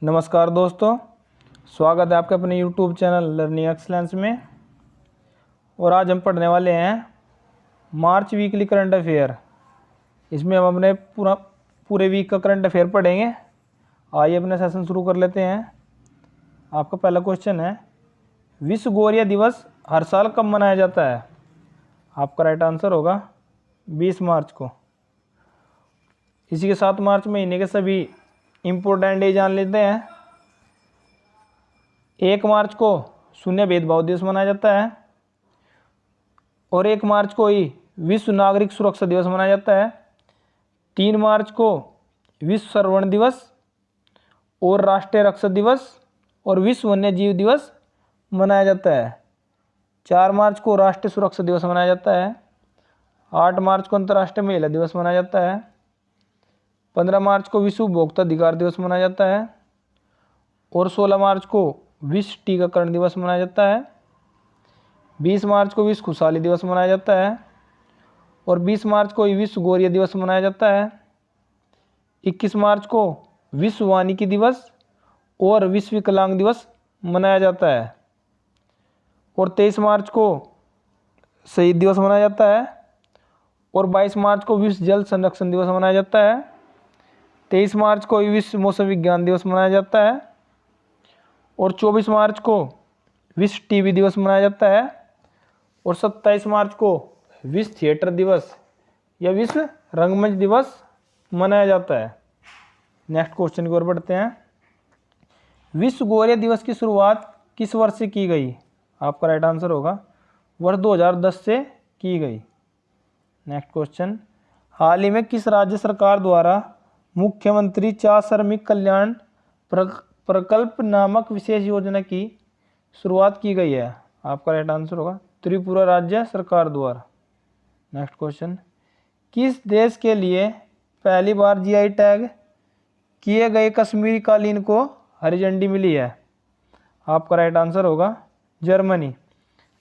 नमस्कार दोस्तों, स्वागत है आपके अपने YouTube चैनल लर्निंग एक्सलेंस में। और आज हम पढ़ने वाले हैं मार्च वीकली करंट अफेयर। इसमें हम अपने पूरे वीक का करंट अफेयर पढ़ेंगे। आइए अपना सेशन शुरू कर लेते हैं। आपका पहला क्वेश्चन है, विश्व गौरैया दिवस हर साल कब मनाया जाता है? आपका राइट आंसर होगा 20 मार्च को। इसी के साथ मार्च महीने के सभी इम्पोर्टेंट डे जान लेते हैं। 1 मार्च को शून्य भेदभाव दिवस मनाया जाता है और 1 मार्च को ही विश्व नागरिक सुरक्षा दिवस मनाया जाता है। 3 मार्च को विश्व सर्वण दिवस और राष्ट्रीय रक्षा दिवस और विश्व वन्य जीव दिवस मनाया जाता है। 4 मार्च को राष्ट्रीय सुरक्षा दिवस मनाया जाता है। 8 मार्च को अंतर्राष्ट्रीय महिला दिवस मनाया जाता है। 15 मार्च को विश्व उपभोक्ता अधिकार दिवस मनाया जाता है और 16 मार्च को विश्व टीकाकरण दिवस मनाया जाता है। 20 मार्च को विश्व खुशहाली दिवस मनाया जाता है और 20 मार्च को विश्व गौरैया दिवस मनाया जाता है। 21 मार्च को विश्व वानिकी दिवस और विश्व विकलांग दिवस मनाया जाता है और 23 मार्च को शहीद दिवस मनाया जाता है और 22 मार्च को विश्व जल संरक्षण दिवस मनाया जाता है। 23 मार्च को विश्व मौसम विज्ञान दिवस मनाया जाता है और 24 मार्च को विश्व टीबी दिवस मनाया जाता है और 27 मार्च को विश्व थिएटर दिवस या विश्व रंगमंच दिवस मनाया जाता है। नेक्स्ट क्वेश्चन की ओर बढ़ते हैं। विश्व गौरैया दिवस की शुरुआत किस वर्ष से की गई? आपका राइट आंसर होगा वर्ष 2010 से की गई। नेक्स्ट क्वेश्चन, हाल ही में किस राज्य सरकार द्वारा मुख्यमंत्री चा श्रमिक कल्याण प्रकल्प नामक विशेष योजना की शुरुआत की गई है? आपका राइट आंसर होगा त्रिपुरा राज्य सरकार द्वारा। नेक्स्ट क्वेश्चन, किस देश के लिए पहली बार जीआई टैग किए गए कश्मीरी कालीन को हरी झंडी मिली है? आपका राइट आंसर होगा जर्मनी।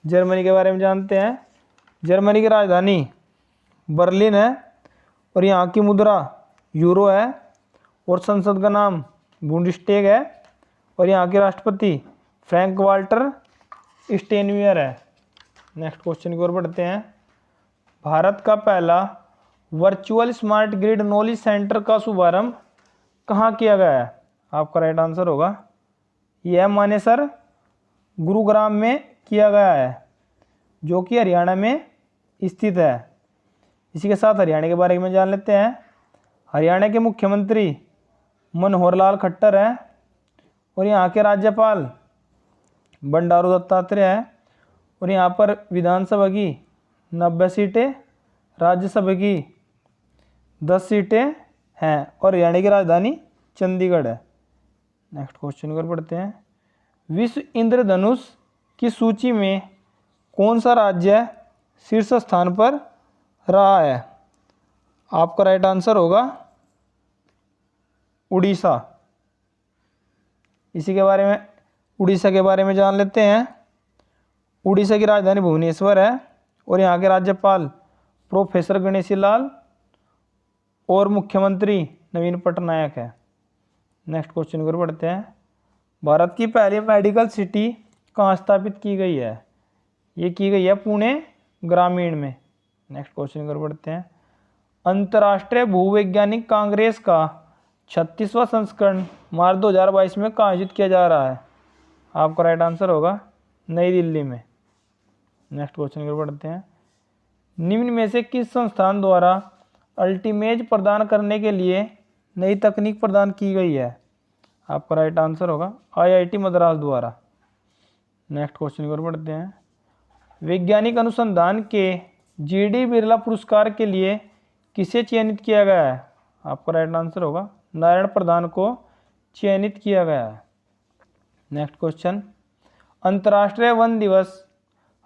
जर्मनी के बारे में जानते हैं। जर्मनी की राजधानी बर्लिन है और यहाँ की मुद्रा यूरो है और संसद का नाम बुंडस्टैग है और यहाँ के राष्ट्रपति फ्रैंक वाल्टर स्टेनमियर है। नेक्स्ट क्वेश्चन की ओर बढ़ते हैं। भारत का पहला virtual smart grid knowledge centre का शुभारंभ कहाँ किया गया है? आपका राइट आंसर होगा यह मानेसर गुरुग्राम में किया गया है जो कि हरियाणा में स्थित है। इसी के साथ हरियाणा के बारे में जान लेते हैं। हरियाणा के मुख्यमंत्री मनोहर लाल खट्टर हैं और यहाँ के राज्यपाल बंडारू दत्तात्रेय है और यहाँ पर विधानसभा की 90 सीटें, राज्यसभा की 10 सीटें हैं और हरियाणा की राजधानी चंडीगढ़ है। नेक्स्ट क्वेश्चन पर पढ़ते हैं। विश्व इंद्रधनुष की सूची में कौन सा राज्य शीर्ष स्थान पर रहा है? आपका राइट आंसर होगा उड़ीसा। इसी के बारे में उड़ीसा के बारे में जान लेते हैं। उड़ीसा की राजधानी भुवनेश्वर है और यहाँ के राज्यपाल प्रोफेसर गणेशी लाल और मुख्यमंत्री नवीन पटनायक है। नेक्स्ट क्वेश्चन पर पढ़ते हैं। भारत की पहली मेडिकल सिटी कहाँ स्थापित की गई है? ये की गई है पुणे ग्रामीण में। नेक्स्ट क्वेश्चन पर पढ़ते हैं। अंतर्राष्ट्रीय भूवैज्ञानिक कांग्रेस का 36वां संस्करण मार्च 2022 में कहाँ आयोजित किया जा रहा है? आपका राइट आंसर होगा नई दिल्ली में। नेक्स्ट क्वेश्चन पर पढ़ते हैं। निम्न में से किस संस्थान द्वारा अल्टीमेज प्रदान करने के लिए नई तकनीक प्रदान की गई है? आपका राइट आंसर होगा आईआईटी मद्रास द्वारा। नेक्स्ट क्वेश्चन पर पढ़ते हैं। वैज्ञानिक अनुसंधान के जीडी बिरला पुरस्कार के लिए किसे चयनित किया गया है? आपका राइट आंसर होगा नारायण प्रधान को चयनित किया गया है। नेक्स्ट क्वेश्चन, अंतर्राष्ट्रीय वन दिवस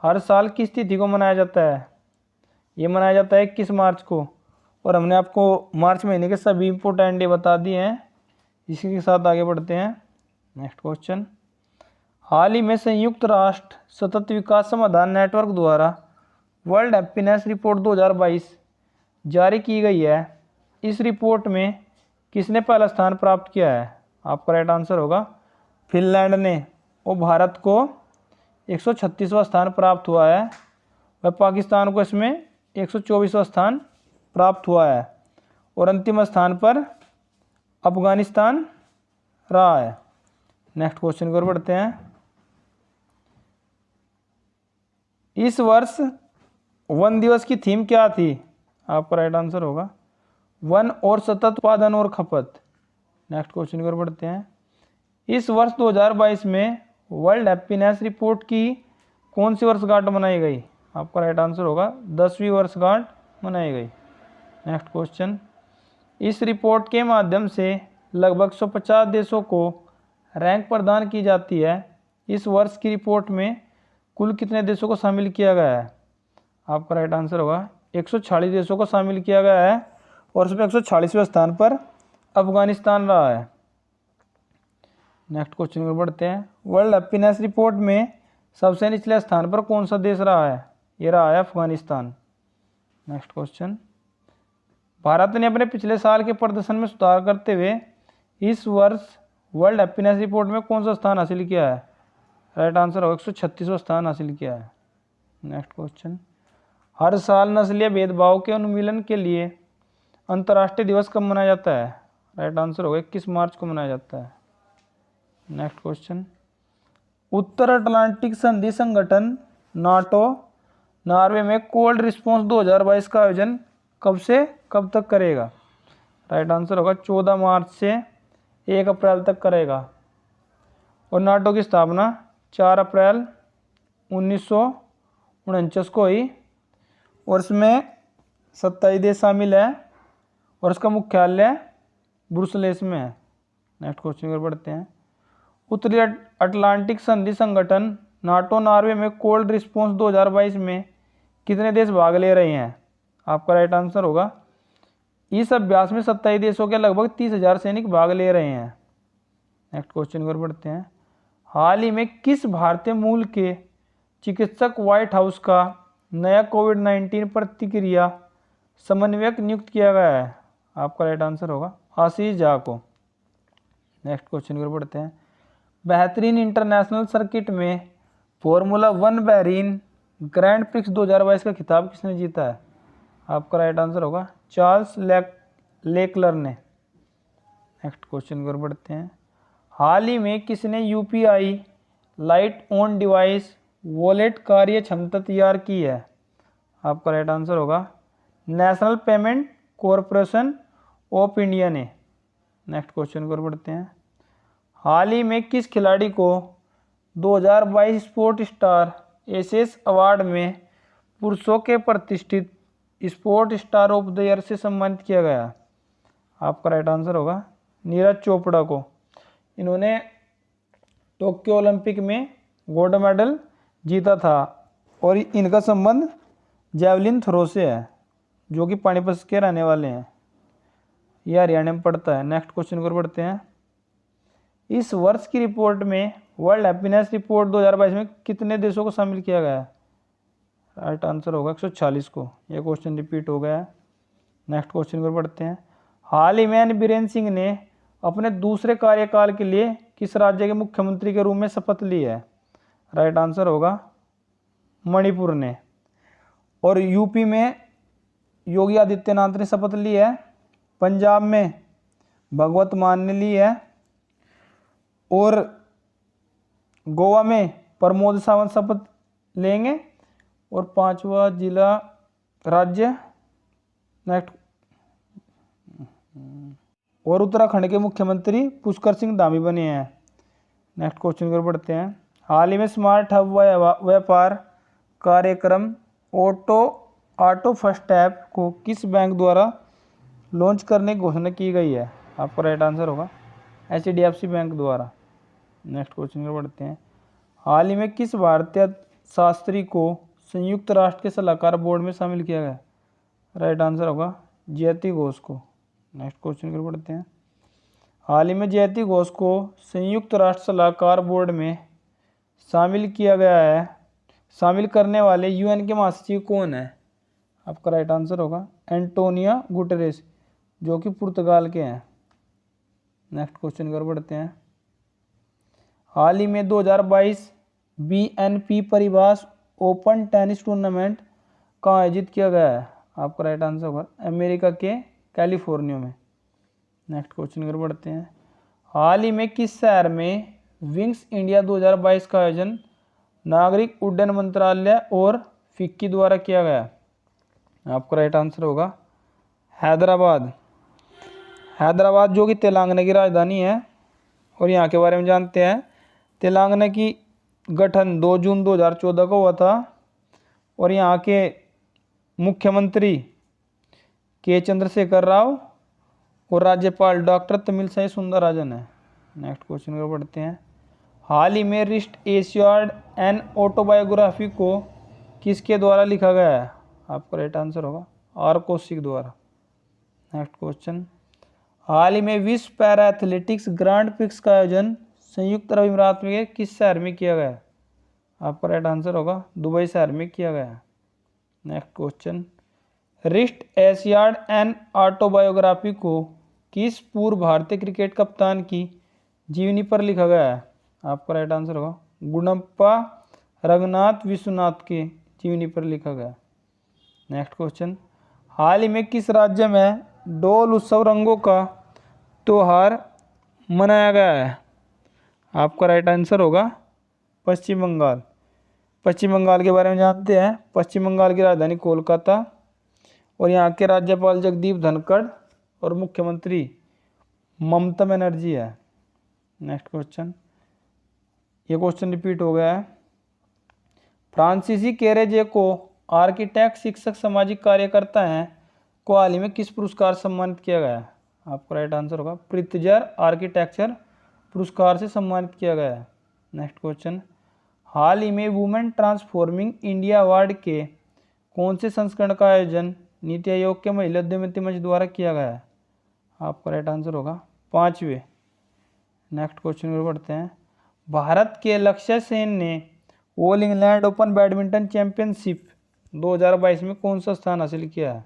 हर साल किस तिथि को मनाया जाता है? ये मनाया जाता है 21 मार्च को और हमने आपको मार्च महीने के सभी इंपोर्टेंट डे बता दिए हैं। इसी के साथ आगे बढ़ते हैं। नेक्स्ट क्वेश्चन, हाल ही में संयुक्त राष्ट्र सतत विकास समाधान नेटवर्क द्वारा वर्ल्ड हैप्पीनेस रिपोर्ट 2022 जारी की गई है। इस रिपोर्ट में किसने पहला स्थान प्राप्त किया है? आपका राइट आंसर होगा फिनलैंड ने। और भारत को 136वां स्थान प्राप्त हुआ है व पाकिस्तान को इसमें 124वां स्थान प्राप्त हुआ है और अंतिम स्थान पर अफगानिस्तान रहा है। नेक्स्ट क्वेश्चन की ओर बढ़ते हैं। इस वर्ष वन दिवस की थीम क्या थी? आपका राइट आंसर होगा वन और सतत उत्पादन और खपत। नेक्स्ट क्वेश्चन की ओर बढ़ते हैं। इस वर्ष 2022 में वर्ल्ड हैप्पीनेस रिपोर्ट की कौन सी वर्षगांठ मनाई गई? आपका राइट आंसर होगा 10वीं वर्षगांठ मनाई गई। Next question. इस रिपोर्ट के माध्यम से लगभग 150 देशों को रैंक प्रदान की जाती है। इस वर्ष की रिपोर्ट में कुल कितने देशों को शामिल किया गया है? आपका राइट आंसर होगा 146 देशों को शामिल किया गया है और उसमें 146वें स्थान पर अफगानिस्तान रहा है। नेक्स्ट क्वेश्चन पर बढ़ते हैं। वर्ल्ड हैप्पीनेस रिपोर्ट में सबसे निचले स्थान पर कौन सा देश रहा है? ये रहा है अफगानिस्तान। Next question. भारत ने अपने पिछले साल के प्रदर्शन में सुधार करते हुए इस वर्ष वर्ल्ड हैप्पीनेस रिपोर्ट में कौन सा स्थान हासिल किया है? राइट आंसर होगा 136वां स्थान हासिल किया है। Next question. हर साल नस्लीय भेदभाव के उन्मूलन के लिए अंतर्राष्ट्रीय दिवस कब मनाया जाता है? राइट आंसर होगा 21 मार्च को मनाया जाता है। Next question. उत्तर अटलांटिक संधि संगठन नाटो नॉर्वे में कोल्ड रिस्पॉन्स 2022 का आयोजन कब से कब तक करेगा? राइट आंसर होगा 14 मार्च से 1 अप्रैल तक करेगा। और नाटो की स्थापना 4 अप्रैल 1949 को हुई और इसमें 27 देश शामिल है और इसका मुख्यालय ब्रुसेल्स में है। नेक्स्ट क्वेश्चन पर बढ़ते हैं। उत्तरी अटलांटिक संधि संगठन नाटो नॉर्वे में कोल्ड रिस्पॉन्स 2022 में कितने देश भाग ले रहे हैं? आपका राइट आंसर होगा इस अभ्यास में 27 देशों के लगभग 30,000 सैनिक भाग ले रहे हैं। नेक्स्ट क्वेश्चन पर बढ़ते हैं। हाल ही में किस भारतीय मूल के चिकित्सक व्हाइट हाउस का नया कोविड-19 प्रतिक्रिया समन्वयक नियुक्त किया गया है? आपका राइट आंसर होगा आशीष झा को। नेक्स्ट क्वेश्चन पर बढ़ते हैं। बेहतरीन इंटरनेशनल सर्किट में फॉर्मूला 1 बहरीन ग्रैंड प्रिक्स 2022 का खिताब किसने जीता है? आपका राइट आंसर होगा चार्ल्स लेकलर ने। नेक्स्ट क्वेश्चन पर बढ़ते हैं। हाल ही में किसने UPI light on device wallet कार्य क्षमता तैयार की है? आपका राइट आंसर होगा national payment corporation of India ने। नेक्स्ट क्वेश्चन पर बढ़ते हैं। हाल ही में किस खिलाड़ी को 2022 स्पोर्ट स्टार एसेस अवार्ड में पुरुषों के प्रतिष्ठित sport star of the year से सम्मानित किया गया? आपका राइट आंसर होगा नीरज चोपड़ा को। इन्होंने टोक्यो ओलंपिक में गोल्ड मेडल जीता था और इनका संबंध जैवलिन थ्रो से है, जो कि पानीपत के रहने वाले हैं। यह हरियाणा में पड़ता है। नेक्स्ट क्वेश्चन पर बढ़ते हैं। इस वर्ष की रिपोर्ट में वर्ल्ड हैप्पीनेस रिपोर्ट 2022 में कितने देशों को शामिल किया गया है? राइट आंसर होगा 146 को। यह क्वेश्चन रिपीट हो गया है। नेक्स्ट क्वेश्चन पर बढ़ते हैं। हाल ही में बीरेन सिंह ने अपने दूसरे कार्यकाल के लिए किस राज्य के मुख्यमंत्री के रूप में शपथ ली है? राइट आंसर होगा मणिपुर ने। और यूपी में योगी आदित्यनाथ ने शपथ ली है। पंजाब में भगवत मान ने ली है और गोवा में प्रमोद सावंत शपथ लेंगे। और 5वां जिला राज्य नेक्स्ट और उत्तराखंड के मुख्यमंत्री पुष्कर सिंह धामी बने हैं। नेक्स्ट क्वेश्चन पर बढ़ते हैं। हाल ही में स्मार्ट हब व्यापार कार्यक्रम ऑटो फर्स्ट ऐप को किस बैंक द्वारा लॉन्च करने की घोषणा की गई है? आपका राइट आंसर होगा HDFC बैंक द्वारा। नेक्स्ट क्वेश्चन पर बढ़ते हैं। हाल ही में किस भारतीय शास्त्री को संयुक्त राष्ट्र के सलाहकार बोर्ड में शामिल किया गया? राइट आंसर होगा जयति घोष को। नेक्स्ट क्वेश्चन पर बढ़ते हैं। हाल ही में जयति घोष को संयुक्त राष्ट्र सलाहकार बोर्ड में शामिल किया गया है। शामिल करने वाले UN के महासचिव कौन है? आपका राइट आंसर होगा एंटोनियो गुटेरेस, जो कि पुर्तगाल के हैं। नेक्स्ट क्वेश्चन की ओर बढ़ते हैं। हाल ही में 2022 BNP परिवास ओपन टेनिस टूर्नामेंट कहाँ आयोजित किया गया है? आपका राइट आंसर होगा अमेरिका के कैलिफोर्निया में। नेक्स्ट क्वेश्चन की ओर बढ़ते हैं। हाल ही में किस शहर में विंग्स इंडिया 2022 का आयोजन नागरिक उड्डयन मंत्रालय और फिक्की द्वारा किया गया? आपका राइट आंसर होगा हैदराबाद। हैदराबाद जो कि तेलंगाना की राजधानी है। और यहाँ के बारे में जानते हैं। तेलंगाना की गठन 2 जून 2014 को हुआ था और यहाँ के मुख्यमंत्री के चंद्रशेखर राव और राज्यपाल डॉक्टर तमिलसाई सुंदरराजन है। नेक्स्ट क्वेश्चन को पढ़ते हैं। हाल ही में रिस्ट एशियाड एन ऑटोबायोग्राफी को किसके द्वारा लिखा गया है? आपका राइट आंसर होगा आर कौशिक द्वारा। Next question. हाल ही में विश्व पैरा एथलेटिक्स ग्रांड प्रिक्स का आयोजन संयुक्त अरब अमीरात में किस शहर में किया गया? आपका राइट आंसर होगा दुबई शहर में किया गया। Next question. Wrist Asiad an autobiography को किस पूर्व भारतीय क्रिकेट कप्तान की जीवनी पर लिखा गया है? आपका राइट आंसर होगा गुणप्पा रंगनाथ विश्वनाथ की जीवनी पर लिखा गया। Next question. हाल ही में किस राज्य में डोल उत्सव रंगों का त्योहार मनाया गया है? आपका राइट आंसर होगा पश्चिम बंगाल। पश्चिम बंगाल के बारे में जानते हैं। पश्चिम बंगाल की राजधानी कोलकाता और यहाँ के राज्यपाल जगदीप धनखड़ और मुख्यमंत्री ममता बनर्जी है। Next question. ये क्वेश्चन रिपीट हो गया है। फ्रांसीसी केरेजे को आर्किटेक्ट शिक्षक सामाजिक कार्यकर्ता हैं को हाल ही में किस पुरस्कार से सम्मानित किया गया है? आपका राइट आंसर होगा प्रित्जर आर्किटेक्चर पुरस्कार से सम्मानित किया गया है। Next question. हाल ही में वुमेन ट्रांसफॉर्मिंग इंडिया अवार्ड के कौन से संस्करण का आयोजन नीति आयोग के महिला उद्यमिता मंच द्वारा किया गया है? आपका राइट आंसर होगा 5वें। नेक्स्ट क्वेश्चन में बढ़ते हैं। भारत के लक्ष्य सेन ने all England open badminton championship 2022 में कौन सा स्थान हासिल किया है?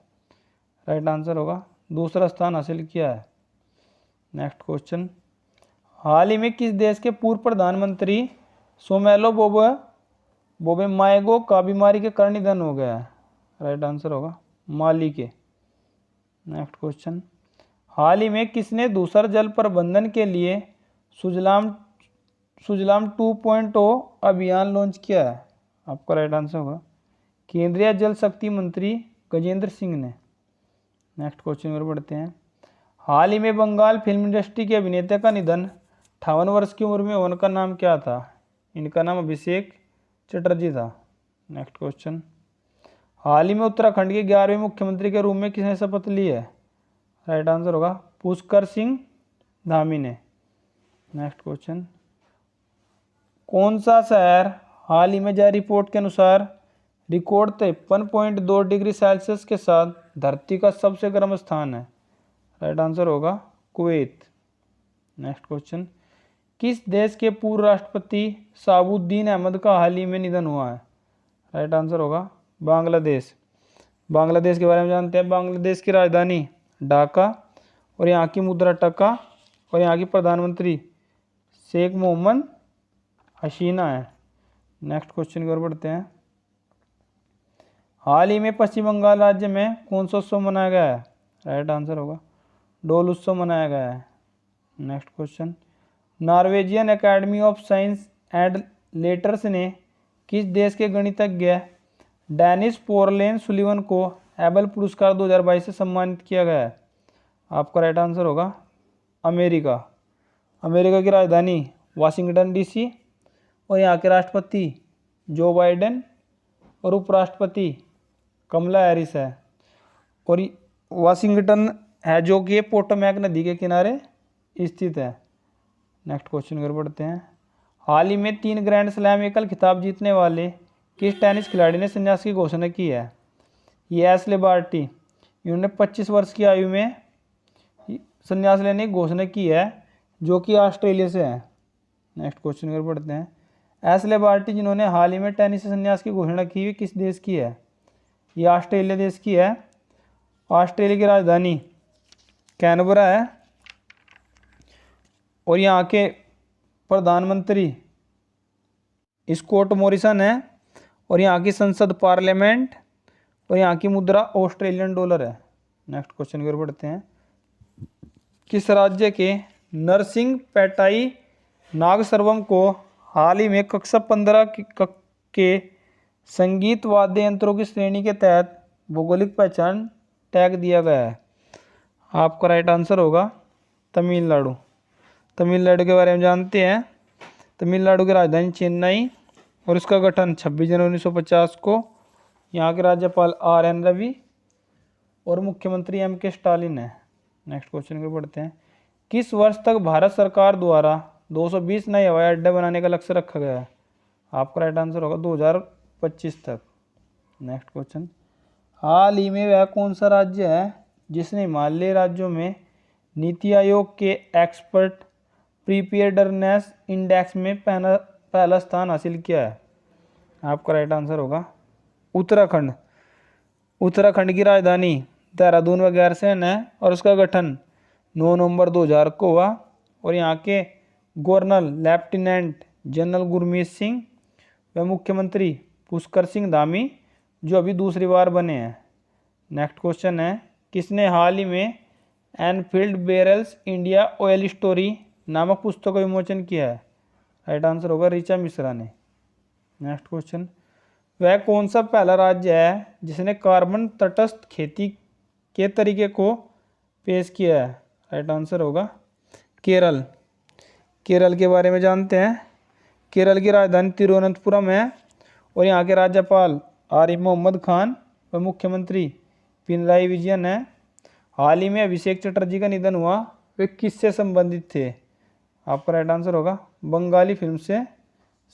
राइट आंसर होगा दूसरा स्थान हासिल किया है। Next question. हाल ही में किस देश के पूर्व प्रधानमंत्री सोमेलो बोबे माएगो का बीमारी के कारण निधन हो गया है? राइट आंसर होगा माली के। Next question. हाल ही में किसने दूसरा जल प्रबंधन के लिए सुजलाम 2.0 अभियान लॉन्च किया है? आपका राइट आंसर होगा केंद्रीय जल शक्ति मंत्री गजेंद्र सिंह ने। नेक्स्ट क्वेश्चन पर बढ़ते हैं। हाल ही में बंगाल फिल्म इंडस्ट्री के अभिनेता का निधन 58 वर्ष की उम्र में होने का नाम क्या था? इनका नाम अभिषेक चटर्जी था। Next question. हाल ही में उत्तराखंड के 11वें मुख्यमंत्री के रूप में किसने शपथ ली है? राइट आंसर होगा पुष्कर सिंह धामी ने। Next question. कौन सा शहर हाल ही में जारी रिपोर्ट के अनुसार रिकॉर्ड 53.2 डिग्री सेल्सियस के साथ धरती का सबसे गर्म स्थान है? राइट आंसर होगा कुवैत। Next question. किस देश के पूर्व राष्ट्रपति शहाबुद्दीन अहमद का हाल ही में निधन हुआ है? राइट आंसर होगा बांग्लादेश। बांग्लादेश के बारे में जानते हैं। बांग्लादेश की राजधानी ढाका और यहाँ की मुद्रा टका और यहाँ की प्रधानमंत्री शेख मोहम्मद हसीना है। नेक्स्ट क्वेश्चन की ओर बढ़ते हैं। हाल ही में पश्चिम बंगाल राज्य में कौन सा उत्सव मनाया गया है? राइट आंसर होगा डोल उत्सव मनाया गया है। Next question. Norwegian academy of science and letters ने किस देश के गणितज्ञ डेनिस पोरलेन सुलिवन को एबल पुरस्कार 2022 से सम्मानित किया गया है? आपका राइट आंसर होगा अमेरिका। अमेरिका की राजधानी वाशिंगटन DC और यहाँ के राष्ट्रपति जो बाइडेन और उपराष्ट्रपति कमला हैरिस है। और वाशिंगटन है जो कि पोटोमैक नदी के किनारे स्थित है। नेक्स्ट क्वेश्चन कर पढ़ते हैं। हाल ही में 3 ग्रैंड स्लैम एकल खिताब जीतने वाले किस टेनिस खिलाड़ी ने संन्यास की घोषणा की है? ये एशले बार्टी। इन्होंने 25 वर्ष की आयु में संन्यास लेने की घोषणा की है जो कि ऑस्ट्रेलिया से है। नेक्स्ट क्वेश्चन कर पढ़ते हैं। एशले बार्टी जिन्होंने हाल ही में टेनिस से संन्यास की घोषणा की हुई किस देश की है? ये ऑस्ट्रेलिया देश की है। ऑस्ट्रेलिया की राजधानी कैनबरा है और यहाँ के प्रधानमंत्री स्कॉट मॉरिसन है। और यहाँ की संसद पार्लियामेंट, और यहाँ की मुद्रा ऑस्ट्रेलियन डॉलर है। नेक्स्ट क्वेश्चन की ओर बढ़ते हैं। किस राज्य के नरसिंह पेटाई नागसर्वम को हाल ही में कक्षा 15 के संगीत वाद्य यंत्रों की श्रेणी के तहत भौगोलिक पहचान टैग दिया गया है? आपका राइट आंसर होगा तमिलनाडु। तमिलनाडु के बारे में जानते हैं। तमिलनाडु की राजधानी चेन्नई और इसका गठन 26 जनवरी 1950 को। यहाँ के राज्यपाल RN रवि और मुख्यमंत्री MK स्टालिन है। नेक्स्ट क्वेश्चन को पढ़ते हैं। किस वर्ष तक भारत सरकार द्वारा 220 नए हवाई अड्डे बनाने का लक्ष्य रखा गया है? आपका राइट आंसर होगा 2025 तक। Next question. हाल ही में वह कौन सा राज्य है जिसने हिमालयी राज्यों में नीति आयोग के एक्सपर्ट प्रिपेयर्डनेस इंडेक्स में पहला स्थान हासिल किया है? आपका राइट आंसर होगा उत्तराखंड। उत्तराखंड की राजधानी देहरादून व गैरसैंण है और उसका गठन 9 नवंबर 2000 को हुआ। और यहाँ के governor lieutenant general Gurmeet Singh व मुख्यमंत्री पुष्कर सिंह धामी, जो अभी दूसरी बार बने हैं। नेक्स्ट क्वेश्चन है। किसने हाल ही में Enfield barrels India oil story नामक पुस्तक का विमोचन किया है? राइट आंसर होगा ऋचा मिश्रा ने। Next question. वह कौन सा पहला राज्य है जिसने कार्बन तटस्थ खेती के तरीके को पेश किया है? राइट आंसर होगा केरल। केरल के बारे में जानते हैं। केरल की राजधानी तिरुवनंतपुरम है और यहाँ के राज्यपाल आरिफ मोहम्मद खान व मुख्यमंत्री पिनराई विजयन है। हाल ही में अभिषेक चटर्जी का निधन हुआ, वे किससे संबंधित थे? आपका राइट आंसर होगा बंगाली फिल्म से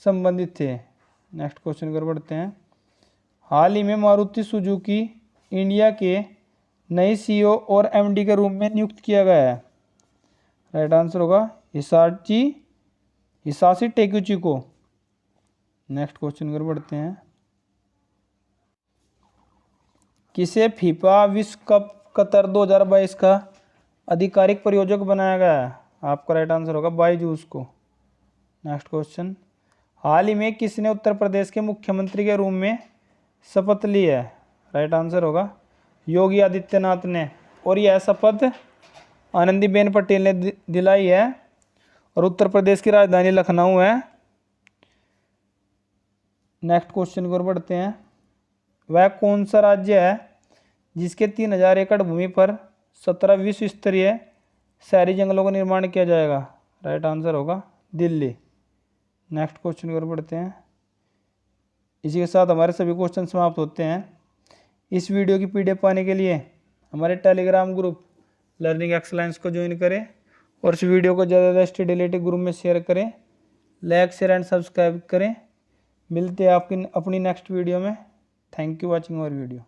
संबंधित थे। नेक्स्ट क्वेश्चन कर बढ़ते हैं। हाल ही में मारुति सुजुकी इंडिया के नए CEO और MD के रूप में नियुक्त किया गया है? राइट आंसर होगा हिसाशी टेकुची को। नेक्स्ट क्वेश्चन कर बढ़ते हैं। किसे फीफा विश्व कप कतर 2022 का आधिकारिक प्रायोजक बनाया गया है? आपका राइट आंसर होगा बायजूस को। Next question. हाल ही में किसने उत्तर प्रदेश के मुख्यमंत्री के रूप में शपथ ली है? राइट आंसर होगा योगी आदित्यनाथ ने। और यह शपथ आनंदीबेन पटेल ने दिलाई है और उत्तर प्रदेश की राजधानी लखनऊ है। नेक्स्ट क्वेश्चन की ओर बढ़ते हैं। वह कौन सा राज्य है जिसके 3000 एकड़ भूमि पर 17 विश्व स्तरीय शहरी जंगलों का निर्माण किया जाएगा? राइट आंसर होगा दिल्ली। नेक्स्ट क्वेश्चन की ओर बढ़ते हैं। इसी के साथ हमारे सभी क्वेश्चन समाप्त होते हैं। इस वीडियो की PDF पाने के लिए हमारे टेलीग्राम ग्रुप लर्निंग एक्सलेंस को ज्वाइन करें और इस वीडियो को ज़्यादा से ज़्यादा स्टडी रिलेटेड ग्रुप में शेयर करें। लाइक शेयर एंड सब्सक्राइब करें। मिलते हैं आपकी अपनी नेक्स्ट वीडियो में। Thank you watching our video.